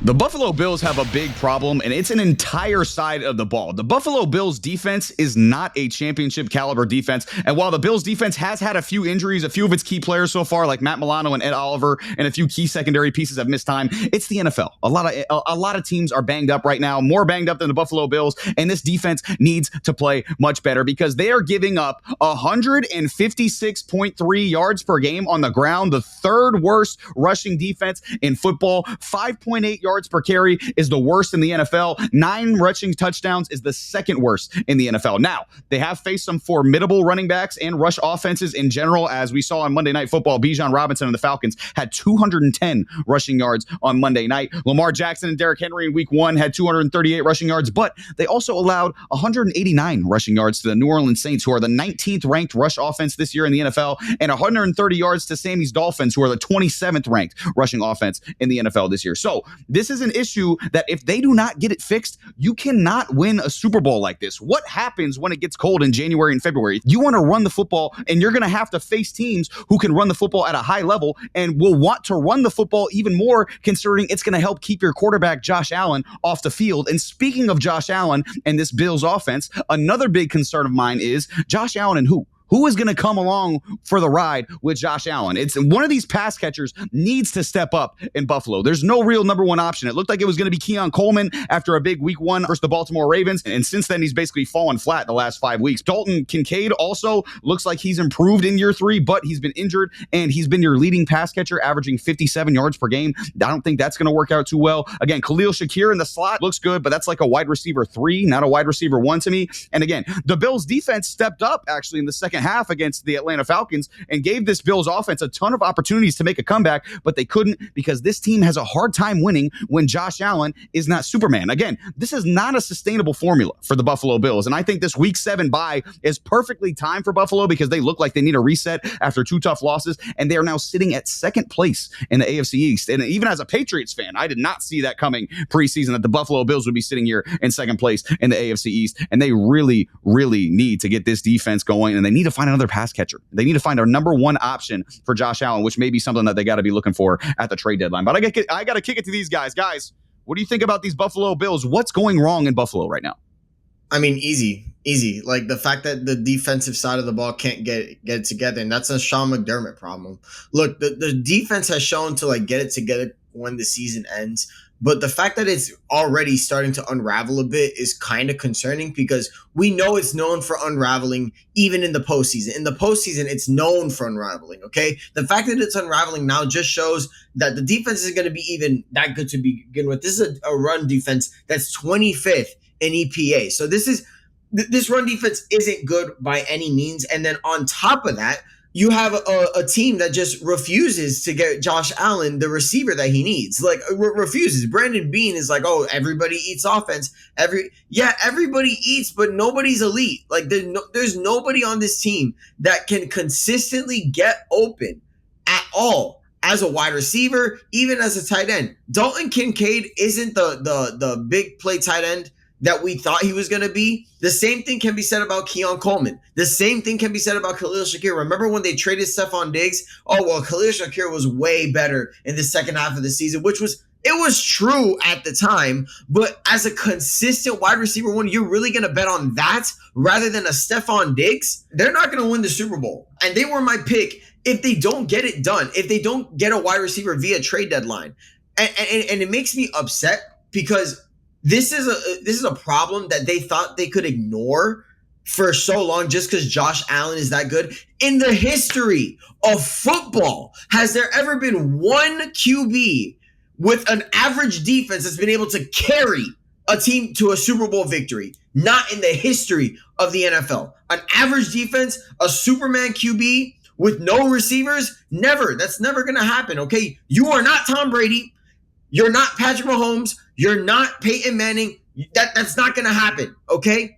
The Buffalo Bills have a big problem, and it's an entire side of the ball. The Buffalo Bills defense is not a championship caliber defense. And while the Bills defense has had a few injuries, a few of its key players so far, like Matt Milano and Ed Oliver, and a few key secondary pieces have missed time, it's the NFL. A lot of teams are banged up right now, more banged up than the Buffalo Bills. And this defense needs to play much better because they are giving up 156.3 yards per game on the ground, the third worst rushing defense in football. 5.8 yards per carry is the worst in the NFL. 9 rushing touchdowns is the second worst in the NFL. Now, they have faced some formidable running backs and rush offenses in general. As we saw on Monday Night Football, Bijan Robinson and the Falcons had 210 rushing yards on Monday night. Lamar Jackson and Derrick Henry in week 1 had 238 rushing yards, but they also allowed 189 rushing yards to the New Orleans Saints, who are the 19th ranked rush offense this year in the NFL, and 130 yards to Sammy's Dolphins, who are the 27th ranked rushing offense in the NFL this year. So this is an issue that if they do not get it fixed, you cannot win a Super Bowl like this. What happens when it gets cold in January and February? You want to run the football, and you're going to have to face teams who can run the football at a high level and will want to run the football even more, considering it's going to help keep your quarterback, Josh Allen, off the field. And speaking of Josh Allen and this Bills offense, another big concern of mine is Josh Allen and who? Who is going to come along for the ride with Josh Allen? It's one of these pass catchers needs to step up in Buffalo. There's no real number one option. It looked like it was going to be Keon Coleman after a big week 1 versus the Baltimore Ravens. And since then, he's basically fallen flat the last 5 weeks. Dalton Kincaid also looks like he's improved in year 3, but he's been injured and he's been your leading pass catcher, averaging 57 yards per game. I don't think that's going to work out too well. Again, Khalil Shakir in the slot looks good, but that's like a wide receiver 3, not a wide receiver 1 to me. And again, the Bills defense stepped up actually in the second half against the Atlanta Falcons and gave this Bills offense a ton of opportunities to make a comeback, but they couldn't because this team has a hard time winning when Josh Allen is not Superman. Again, this is not a sustainable formula for the Buffalo Bills, and I think this week 7 bye is perfectly timed for Buffalo because they look like they need a reset after 2 tough losses, and they are now sitting at second place in the AFC East. And even as a Patriots fan, I did not see that coming preseason, that the Buffalo Bills would be sitting here in second place in the AFC East, and they really, really need to get this defense going, and they need to find another pass catcher. They need to find a number 1 option for Josh Allen, which may be something that they got to be looking for at the trade deadline. But I got to kick it to these guys. Guys, what do you think about these Buffalo Bills? What's going wrong in Buffalo right now? I mean, easy. Like the fact that the defensive side of the ball can't get it together, and that's a Sean McDermott problem. Look, the defense has shown to like get it together when the season ends. But the fact that it's already starting to unravel a bit is kind of concerning because we know it's known for unraveling even in the postseason. In the postseason, it's known for unraveling, okay? The fact that it's unraveling now just shows that the defense isn't going to be even that good to begin with. This is a run defense that's 25th in EPA. So this run defense isn't good by any means. And then on top of that, you have a team that just refuses to get Josh Allen the receiver that he needs. Like, refuses. Brandon Beane is like, oh, everybody eats offense. Everybody eats, but nobody's elite. Like, there's nobody on this team that can consistently get open at all as a wide receiver, even as a tight end. Dalton Kincaid isn't the big play tight end that we thought he was going to be. The same thing can be said about Keon Coleman. The same thing can be said about Khalil Shakir. Remember when they traded Stephon Diggs? Oh, well, Khalil Shakir was way better in the second half of the season, it was true at the time, but as a consistent wide receiver 1, you're really going to bet on that rather than a Stephon Diggs? They're not going to win the Super Bowl. And they were my pick if they don't get it done, if they don't get a wide receiver via trade deadline. And it makes me upset because this is a problem that they thought they could ignore for so long just because Josh Allen is that good. In the history of football, has there ever been one QB with an average defense that's been able to carry a team to a Super Bowl victory? Not in the history of the NFL. An average defense, a Superman QB with no receivers? Never. That's never going to happen, okay? You are not Tom Brady. You're not Patrick Mahomes. You're not Peyton Manning. That's not going to happen, okay?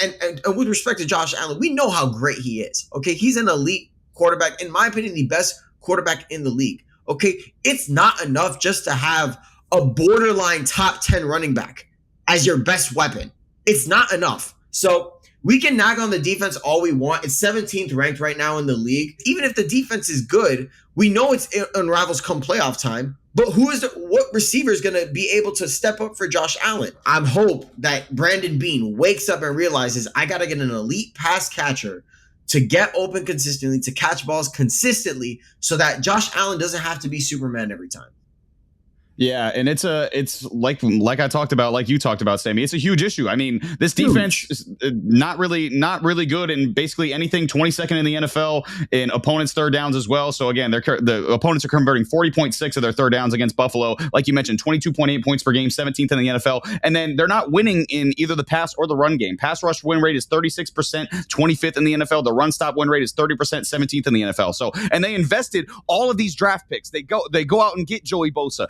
And with respect to Josh Allen, we know how great he is, okay? He's an elite quarterback. In my opinion, the best quarterback in the league, okay? It's not enough just to have a borderline top 10 running back as your best weapon. It's not enough. So we can nag on the defense all we want. It's 17th ranked right now in the league. Even if the defense is good, we know it unravels come playoff time. But what receiver is going to be able to step up for Josh Allen? I hope that Brandon Beane wakes up and realizes I got to get an elite pass catcher to get open consistently, to catch balls consistently, so that Josh Allen doesn't have to be Superman every time. Yeah, and it's like I talked about, like you talked about, Sammy. It's a huge issue. I mean, this defense is not really good in basically anything. 22nd in the NFL in opponents' third downs as well. So again, the opponents are converting 40.6 of their third downs against Buffalo. Like you mentioned, 22.8 points per game, 17th in the NFL, and then they're not winning in either the pass or the run game. Pass rush win rate is 36%, 25th in the NFL. The run stop win rate is 30%, 17th in the NFL. So, and they invested all of these draft picks. They go out and get Joey Bosa.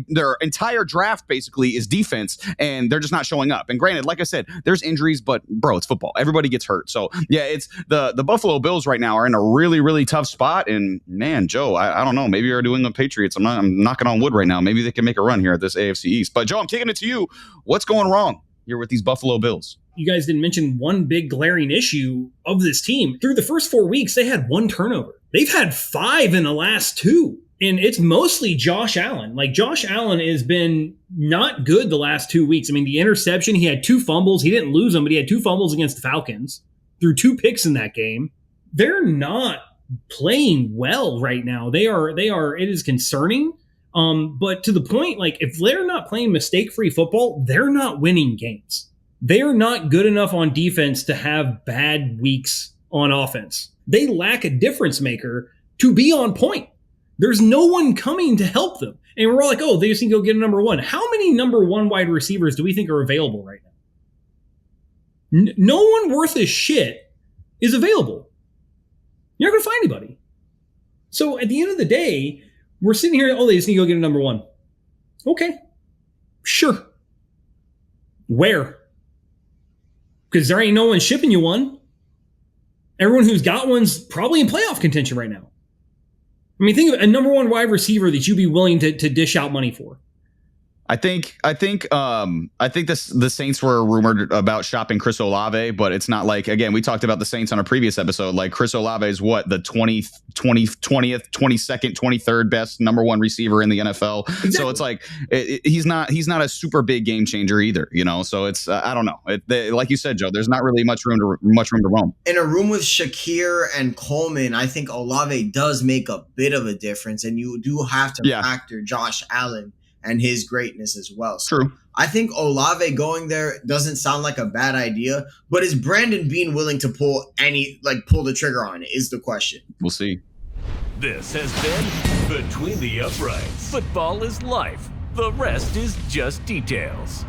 Their entire draft basically is defense, and they're just not showing up. And granted, like I said, there's injuries, but bro, it's football. Everybody gets hurt. So yeah, it's the Buffalo Bills right now are in a really tough spot. And man, Joe, I don't know. Maybe you're doing the Patriots. I'm knocking on wood right now. Maybe they can make a run here at this AFC East. But Joe, I'm kicking it to you. What's going wrong here with these Buffalo Bills? You guys didn't mention one big glaring issue of this team. Through the first 4 weeks, they had 1 turnover. They've had 5 in the last 2. And it's mostly Josh Allen. Like, Josh Allen has been not good the last 2 weeks. I mean, the interception, he had 2 fumbles. He didn't lose them, but he had 2 fumbles against the Falcons. Threw 2 picks in that game. They're not playing well right now. They are, it is concerning. But to the point, like, if they're not playing mistake-free football, they're not winning games. They are not good enough on defense to have bad weeks on offense. They lack a difference maker to be on point. There's no one coming to help them. And we're all like, oh, they just need to go get a number 1. How many number 1 wide receivers do we think are available right now? No one worth a shit is available. You're not going to find anybody. So at the end of the day, we're sitting here, oh, they just need to go get a number 1. Okay. Sure. Where? Because there ain't no one shipping you one. Everyone who's got one's probably in playoff contention right now. I mean, think of a number 1 wide receiver that you'd be willing to dish out money for. I think the Saints were rumored about shopping Chris Olave, but it's not like, again, we talked about the Saints on a previous episode. Like, Chris Olave is what, the 20th, 22nd, 23rd best number 1 receiver in the NFL. Exactly. So it's like he's not a super big game changer either, you know. So it's I don't know. Like you said, Joe, there's not really much room to roam. In a room with Shakir and Coleman, I think Olave does make a bit of a difference, and you do have to factor Josh Allen and his greatness as well. So true. I think Olave going there doesn't sound like a bad idea, but is Brandon Beane willing to pull the trigger on it is the question. We'll see. This has been Between the Uprights. Football is life. The rest is just details.